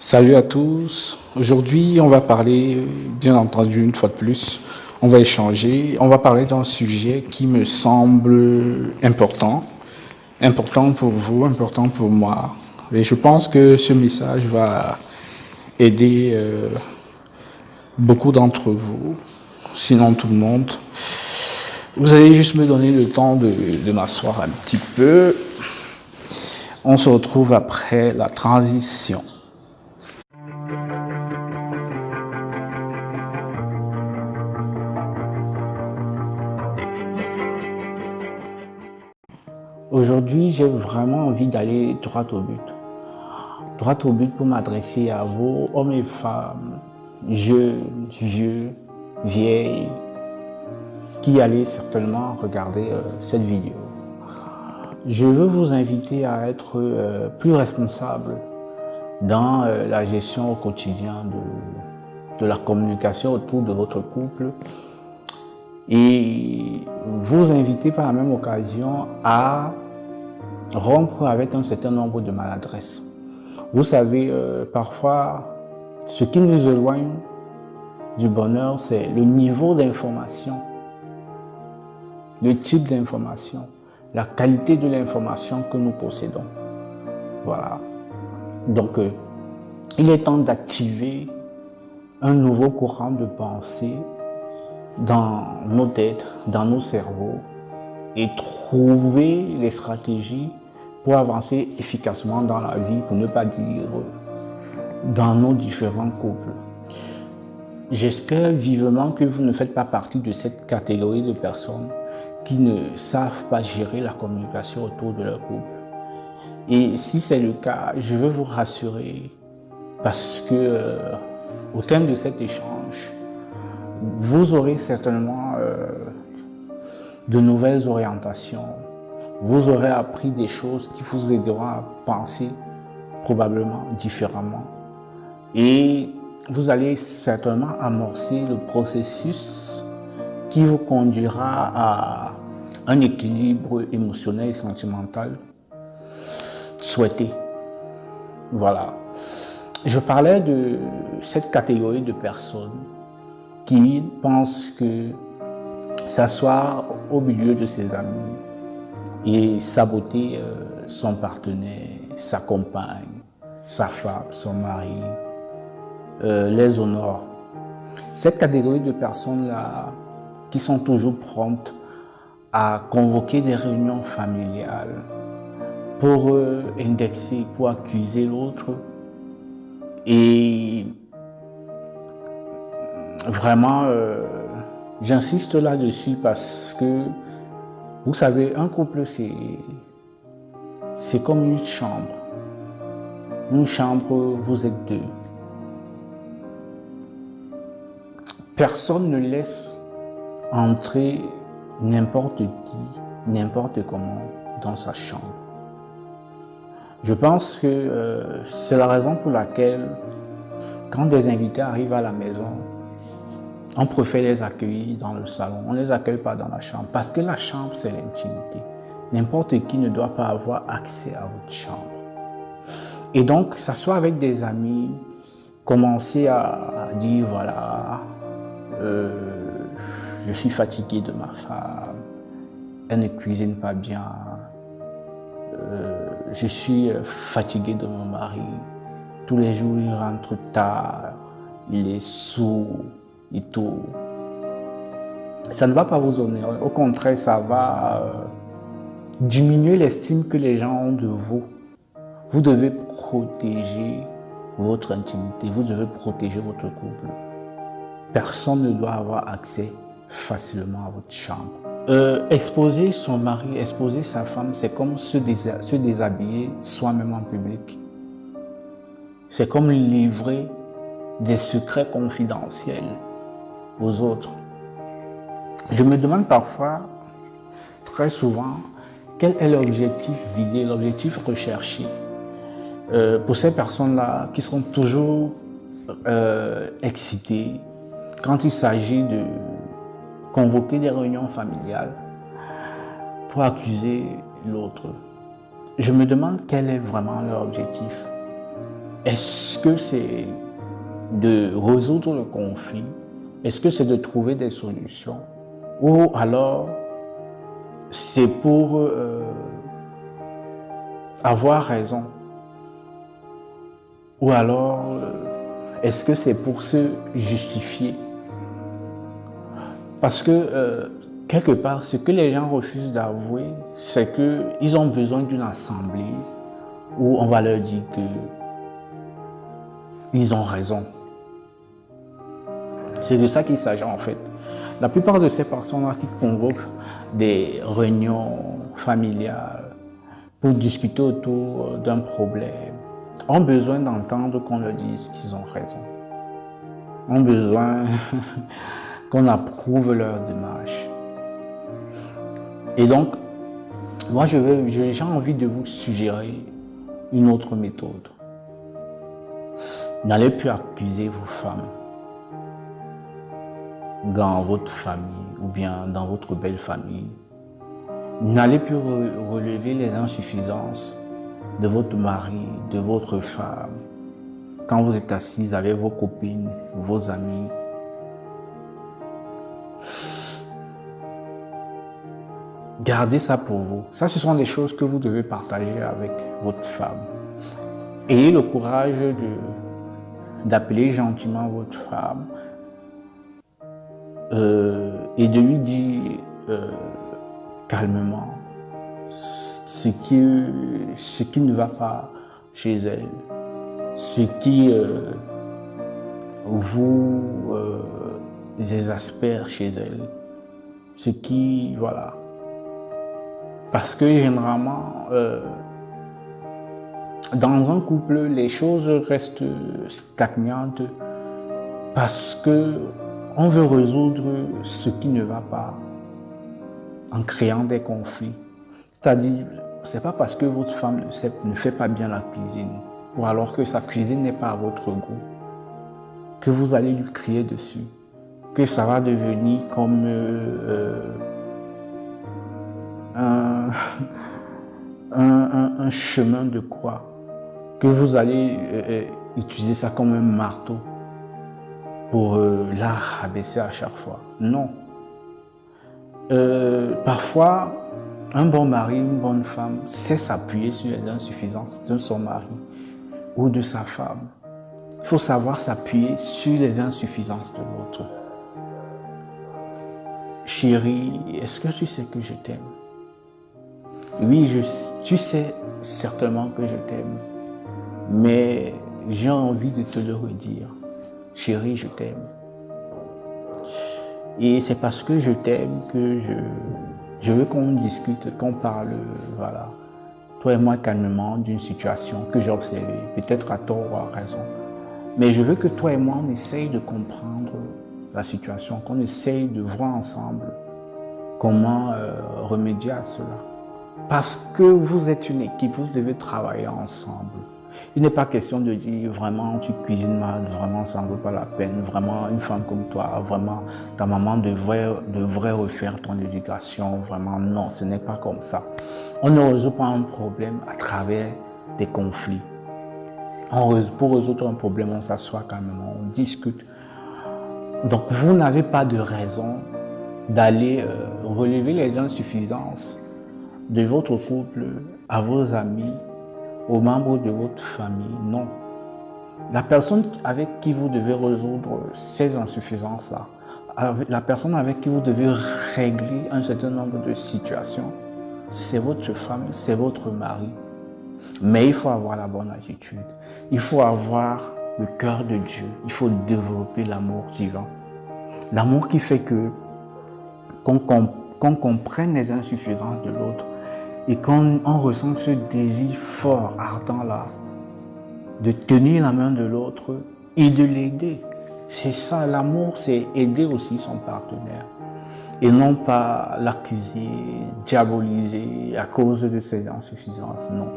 Salut à tous. Aujourd'hui, on va parler, bien entendu, une fois de plus, on va échanger. On va parler d'un sujet qui me semble important. Important pour vous, important pour moi. Et je pense que ce message va aider beaucoup d'entre vous, sinon tout le monde. Vous allez juste me donner le temps de m'asseoir un petit peu. On se retrouve après la transition. Aujourd'hui, j'ai vraiment envie d'aller droit au but. Droit au but pour m'adresser à vous, hommes et femmes, jeunes, vieux, vieilles, qui allez certainement regarder cette vidéo. Je veux vous inviter à être plus responsable dans la gestion au quotidien de la communication autour de votre couple et vous inviter par la même occasion à rompre avec un certain nombre de maladresses. Vous savez, parfois, ce qui nous éloigne du bonheur, c'est le niveau d'information, le type d'information, la qualité de l'information que nous possédons. Voilà. Donc, il est temps d'activer un nouveau courant de pensée dans nos têtes, dans nos cerveaux, et trouver les stratégies pour avancer efficacement dans la vie, pour ne pas dire dans nos différents couples. J'espère vivement que vous ne faites pas partie de cette catégorie de personnes qui ne savent pas gérer la communication autour de leur couple. Et si c'est le cas, je veux vous rassurer parce que au terme de cet échange, vous aurez certainement de nouvelles orientations. Vous aurez appris des choses qui vous aideront à penser probablement différemment. Et vous allez certainement amorcer le processus qui vous conduira à un équilibre émotionnel et sentimental souhaité. Voilà. Je parlais de cette catégorie de personnes qui pensent que s'asseoir au milieu de ses amis et saboter son partenaire, sa compagne, sa femme, son mari, les honore. Cette catégorie de personnes-là qui sont toujours promptes à convoquer des réunions familiales pour indexer, pour accuser l'autre et vraiment j'insiste là-dessus parce que, vous savez, un couple, c'est comme une chambre. Une chambre, vous êtes deux. Personne ne laisse entrer n'importe qui, n'importe comment dans sa chambre. Je pense que c'est la raison pour laquelle, quand des invités arrivent à la maison, on préfère les accueillir dans le salon, on ne les accueille pas dans la chambre, parce que la chambre, c'est l'intimité. N'importe qui ne doit pas avoir accès à votre chambre. Et donc, s'asseoir avec des amis, commencer à dire, voilà, je suis fatigué de ma femme, elle ne cuisine pas bien, je suis fatigué de mon mari, tous les jours il rentre tard, il est sourd, et tout. Ça ne va pas vous honorer. Au contraire, ça va diminuer l'estime que les gens ont de vous. Vous devez protéger votre intimité. Vous devez protéger votre couple. Personne ne doit avoir accès facilement à votre chambre. Exposer son mari, exposer sa femme, c'est comme se déshabiller soi-même en public. C'est comme livrer des secrets confidentiels aux autres. Je me demande parfois, très souvent, quel est l'objectif visé, l'objectif recherché pour ces personnes-là qui sont toujours excitées quand il s'agit de convoquer des réunions familiales pour accuser l'autre. Je me demande quel est vraiment leur objectif. Est-ce que c'est de résoudre le conflit? Est-ce que c'est de trouver des solutions? Ou alors c'est pour avoir raison? Ou alors est-ce que c'est pour se justifier? Parce que quelque part, ce que les gens refusent d'avouer, c'est qu'ils ont besoin d'une assemblée où on va leur dire qu'ils ont raison. C'est de ça qu'il s'agit en fait. La plupart de ces personnes-là qui convoquent des réunions familiales pour discuter autour d'un problème ont besoin d'entendre qu'on leur dise qu'ils ont raison. Ont besoin qu'on approuve leur démarche. Et donc, moi j'ai envie de vous suggérer une autre méthode. N'allez plus accuser vos femmes dans votre famille ou bien dans votre belle famille. N'allez plus relever les insuffisances de votre mari, de votre femme, quand vous êtes assise avec vos copines, vos amis. Gardez ça pour vous. Ça, ce sont des choses que vous devez partager avec votre femme. Ayez le courage d'appeler gentiment votre femme et de lui dire calmement ce qui ne va pas chez elle, ce qui vous exaspère chez elle, ce qui, voilà. Parce que généralement, dans un couple, les choses restent stagnantes parce que on veut résoudre ce qui ne va pas en créant des conflits. C'est-à-dire, c'est pas parce que votre femme ne fait pas bien la cuisine ou alors que sa cuisine n'est pas à votre goût que vous allez lui crier dessus, que ça va devenir comme un chemin de croix, que vous allez utiliser ça comme un marteau pour la rabaisser à chaque fois. Non. Parfois, un bon mari, une bonne femme sait s'appuyer sur les insuffisances de son mari ou de sa femme. Il faut savoir s'appuyer sur les insuffisances de l'autre. Chérie, est-ce que tu sais que je t'aime? Oui, tu sais certainement que je t'aime, mais j'ai envie de te le redire. Chérie, je t'aime. Et c'est parce que je t'aime que je veux qu'on discute, qu'on parle, voilà, toi et moi calmement d'une situation que j'ai observée, peut-être à tort ou à raison. Mais je veux que toi et moi, on essaye de comprendre la situation, qu'on essaye de voir ensemble comment remédier à cela. Parce que vous êtes une équipe, vous devez travailler ensemble. Il n'est pas question de dire vraiment tu cuisines mal, vraiment ça ne vaut pas la peine, vraiment une femme comme toi, vraiment ta maman devrait refaire ton éducation, vraiment non, ce n'est pas comme ça. On ne résout pas un problème à travers des conflits. Pour résoudre un problème, on s'assoit calmement, on discute. Donc vous n'avez pas de raison d'aller relever les insuffisances de votre couple à vos amis, aux membres de votre famille. Non. La personne avec qui vous devez résoudre ces insuffisances-là, la personne avec qui vous devez régler un certain nombre de situations, c'est votre femme, c'est votre mari. Mais il faut avoir la bonne attitude. Il faut avoir le cœur de Dieu. Il faut développer l'amour divin. L'amour qui fait qu'on comprenne les insuffisances de l'autre et qu'on ressent ce désir fort, ardent là, de tenir la main de l'autre et de l'aider. C'est ça, l'amour, c'est aider aussi son partenaire. Et non pas l'accuser, diaboliser à cause de ses insuffisances, non.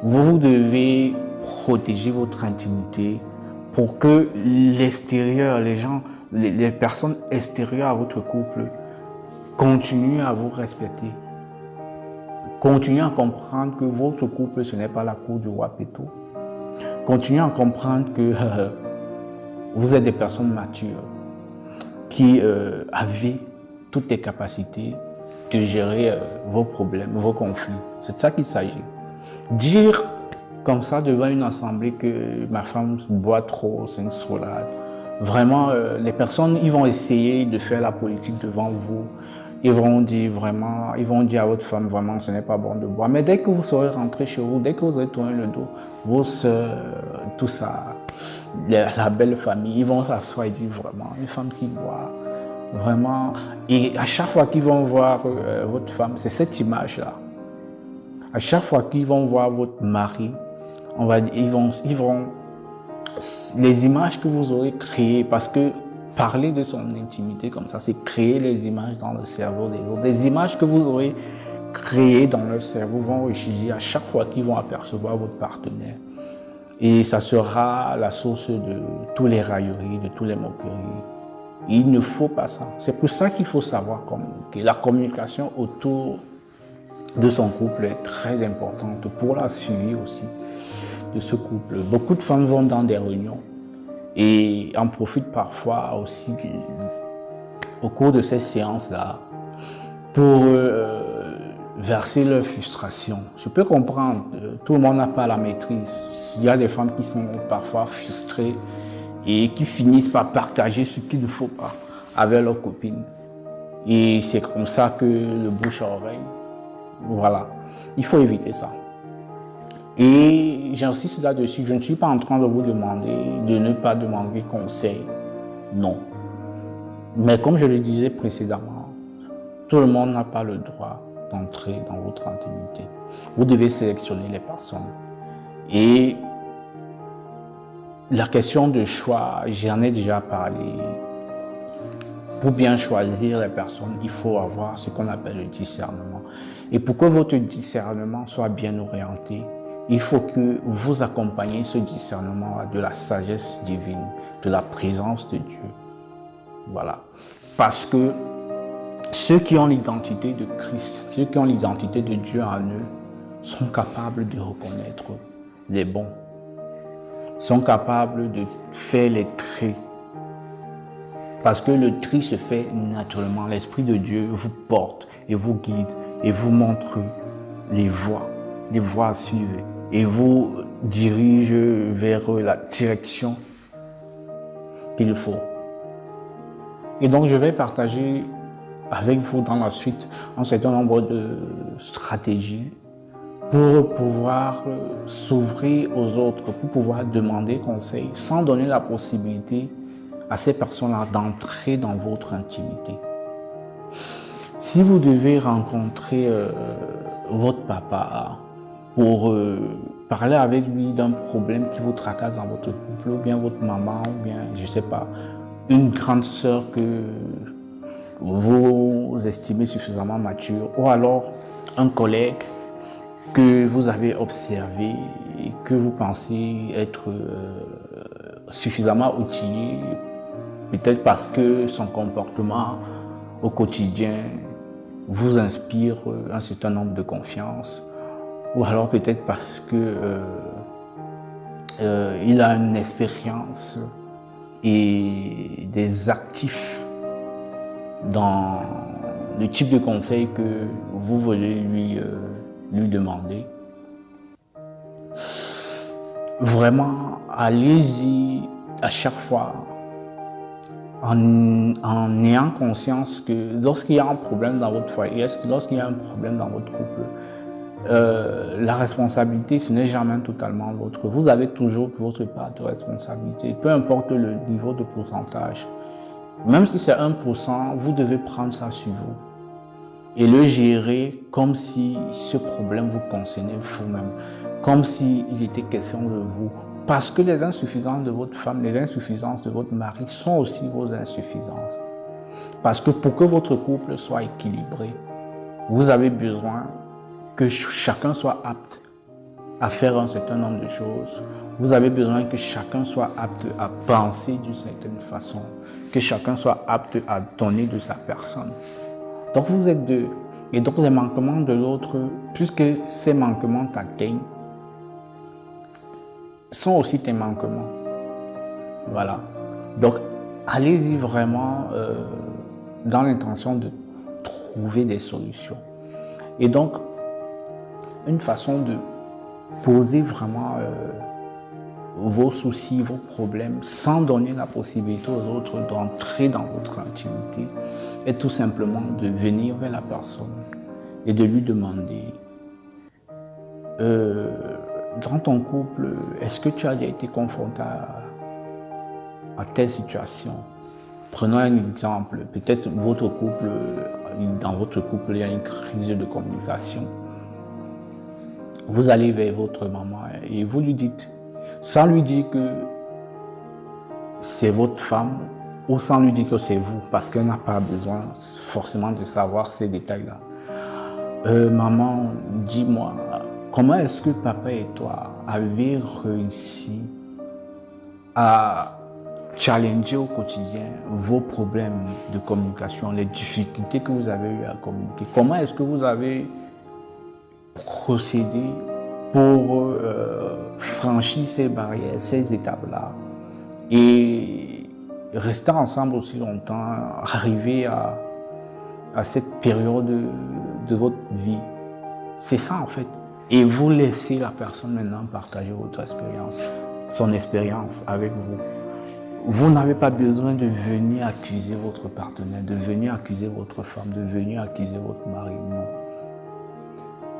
Vous devez protéger votre intimité pour que l'extérieur, les personnes extérieures à votre couple continuent à vous respecter. Continuez à comprendre que votre couple, ce n'est pas la cour du roi Pétou. continuez à comprendre que vous êtes des personnes matures qui avez toutes les capacités de gérer vos problèmes, vos conflits. C'est de ça qu'il s'agit. Dire comme ça devant une assemblée que ma femme boit trop, c'est une sourate. Vraiment, les personnes, ils vont essayer de faire la politique devant vous. Ils vont dire à votre femme, vraiment, ce n'est pas bon de boire. Mais dès que vous serez rentré chez vous, dès que vous aurez tourné le dos, vos soeurs, tout ça, la belle famille, ils vont s'asseoir et dire vraiment, une femme qui boit, vraiment. Et à chaque fois qu'ils vont voir votre femme, c'est cette image-là. À chaque fois qu'ils vont voir votre mari, les images que vous aurez créées, parce que parler de son intimité comme ça, c'est créer les images dans le cerveau des autres. Des images que vous aurez créées dans leur cerveau vont ressurgir à chaque fois qu'ils vont apercevoir votre partenaire. Et ça sera la source de tous les railleries, de toutes les moqueries. Il ne faut pas ça. C'est pour ça qu'il faut savoir communiquer. La communication autour de son couple est très importante pour la suivi aussi de ce couple. Beaucoup de femmes vont dans des réunions et en profitent parfois aussi au cours de ces séances-là pour verser leur frustration. Je peux comprendre, tout le monde n'a pas la maîtrise. Il y a des femmes qui sont parfois frustrées et qui finissent par partager ce qu'il ne faut pas avec leurs copines. Et c'est comme ça que le bouche à oreille, voilà, il faut éviter ça. Et j'insiste là-dessus, je ne suis pas en train de vous demander de ne pas demander conseil, non. Mais comme je le disais précédemment, tout le monde n'a pas le droit d'entrer dans votre intimité. Vous devez sélectionner les personnes. Et la question de choix, j'en ai déjà parlé. Pour bien choisir les personnes, il faut avoir ce qu'on appelle le discernement. Et pour que votre discernement soit bien orienté, il faut que vous accompagniez ce discernement de la sagesse divine, de la présence de Dieu. Voilà. Parce que ceux qui ont l'identité de Christ, ceux qui ont l'identité de Dieu en eux, sont capables de reconnaître les bons, sont capables de faire les traits. Parce que le tri se fait naturellement. L'Esprit de Dieu vous porte et vous guide et vous montre les voies à suivre et vous dirige vers la direction qu'il faut. Et donc je vais partager avec vous dans la suite un certain nombre de stratégies pour pouvoir s'ouvrir aux autres, pour pouvoir demander conseil sans donner la possibilité à ces personnes-là d'entrer dans votre intimité. Si vous devez rencontrer votre papa pour parler avec lui d'un problème qui vous tracasse dans votre couple, ou bien votre maman, ou bien, je ne sais pas, une grande sœur que vous estimez suffisamment mature, ou alors un collègue que vous avez observé et que vous pensez être suffisamment outillé, peut-être parce que son comportement au quotidien vous inspire un certain nombre de confiance, ou alors peut-être parce que il a une expérience et des actifs dans le type de conseil que vous voulez lui demander. Vraiment, allez-y à chaque fois en ayant conscience que lorsqu'il y a un problème dans votre foyer, lorsqu'il y a un problème dans votre couple, la responsabilité, ce n'est jamais totalement vôtre. Vous avez toujours votre part de responsabilité, peu importe le niveau de pourcentage. Même si c'est 1%, vous devez prendre ça sur vous et le gérer comme si ce problème vous concernait vous-même, comme s'il était question de vous. Parce que les insuffisances de votre femme, les insuffisances de votre mari sont aussi vos insuffisances. Parce que pour que votre couple soit équilibré, vous avez besoin que chacun soit apte à faire un certain nombre de choses. Vous avez besoin que chacun soit apte à penser d'une certaine façon, que chacun soit apte à donner de sa personne. Donc vous êtes deux. Et donc les manquements de l'autre, puisque ces manquements t'atteignent, sont aussi tes manquements. Voilà. Donc, allez-y vraiment dans l'intention de trouver des solutions. Et donc, une façon de poser vraiment vos soucis, vos problèmes, sans donner la possibilité aux autres d'entrer dans votre intimité, est tout simplement de venir vers la personne et de lui demander dans ton couple, est-ce que tu as déjà été confronté à telle situation? Prenons un exemple, peut-être dans votre couple, il y a une crise de communication. Vous allez vers votre maman et vous lui dites, sans lui dire que c'est votre femme ou sans lui dire que c'est vous, parce qu'elle n'a pas besoin forcément de savoir ces détails-là. Maman, dis-moi, comment est-ce que papa et toi avez réussi à challenger au quotidien vos problèmes de communication, les difficultés que vous avez eues à communiquer? Comment est-ce que vous avez procédé pour franchir ces barrières, ces étapes-là et rester ensemble aussi longtemps, arriver à cette période de votre vie? C'est ça en fait. Et vous laissez la personne maintenant partager votre expérience, son expérience avec vous. Vous n'avez pas besoin de venir accuser votre partenaire, de venir accuser votre femme, de venir accuser votre mari, non.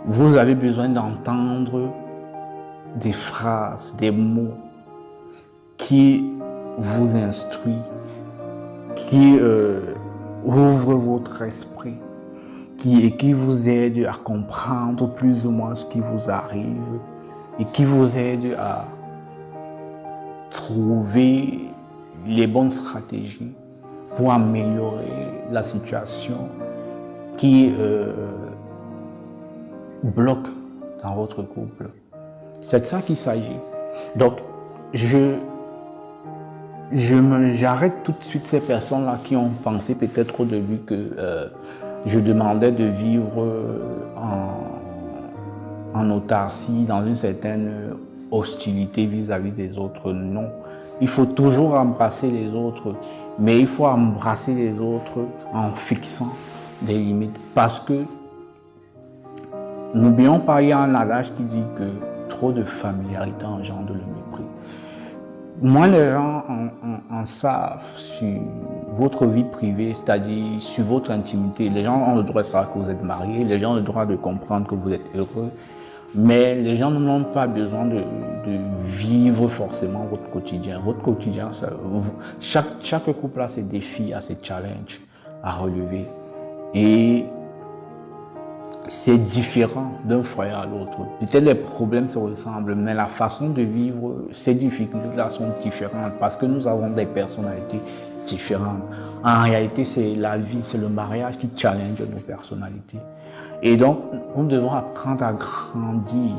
Vous avez besoin d'entendre des phrases, des mots qui vous instruisent, qui ouvrent votre esprit, qui vous aident à comprendre plus ou moins ce qui vous arrive et qui vous aident à trouver les bonnes stratégies pour améliorer la situation qui bloque dans votre couple. C'est de ça qu'il s'agit. Donc, j'arrête tout de suite ces personnes-là qui ont pensé peut-être au début que je demandais de vivre en autarcie, dans une certaine hostilité vis-à-vis des autres. Non. Il faut toujours embrasser les autres, mais il faut embrasser les autres en fixant des limites. Parce que, n'oublions pas, il y a un adage qui dit que trop de familiarité engendre le mépris. Moins les gens en savent sur votre vie privée, c'est-à-dire sur votre intimité. Les gens ont le droit de savoir que vous êtes marié, les gens ont le droit de comprendre que vous êtes heureux, mais les gens n'ont pas besoin de vivre forcément votre quotidien. Votre quotidien, chaque couple a ses défis, a ses challenges à relever. Et c'est différent d'un foyer à l'autre. Peut-être les problèmes se ressemblent, mais la façon de vivre, ces difficultés-là sont différentes parce que nous avons des personnalités différentes. En réalité, c'est la vie, c'est le mariage qui challenge nos personnalités. Et donc, nous devons apprendre à grandir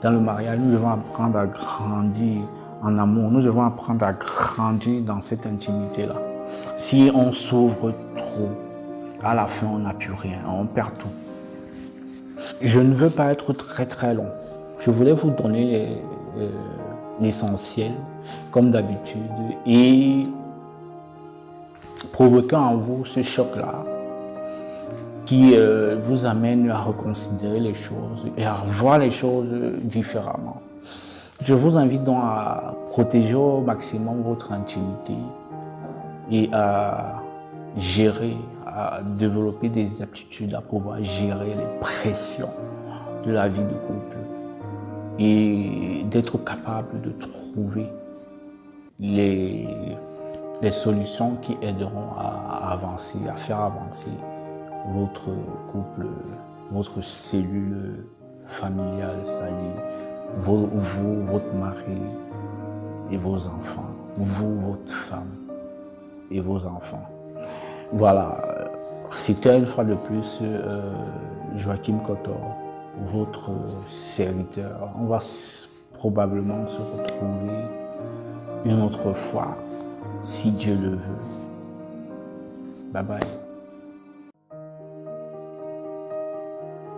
dans le mariage, nous devons apprendre à grandir en amour, nous devons apprendre à grandir dans cette intimité-là. Si on s'ouvre trop, à la fin, on n'a plus rien, on perd tout. Je ne veux pas être très long. Je voulais vous donner l'essentiel, comme d'habitude, et provoquer en vous ce choc-là qui vous amène à reconsidérer les choses et à voir les choses différemment. Je vous invite donc à protéger au maximum votre intimité et à gérer, à développer des aptitudes à pouvoir gérer les pressions de la vie de couple et d'être capable de trouver les solutions qui aideront à avancer, à faire avancer votre couple, votre cellule familiale, c'est-à-dire vous, votre mari et vos enfants, vous, votre femme et vos enfants. Voilà, c'était une fois de plus Joachim Kotor, votre serviteur. On va probablement se retrouver une autre fois, si Dieu le veut. Bye bye.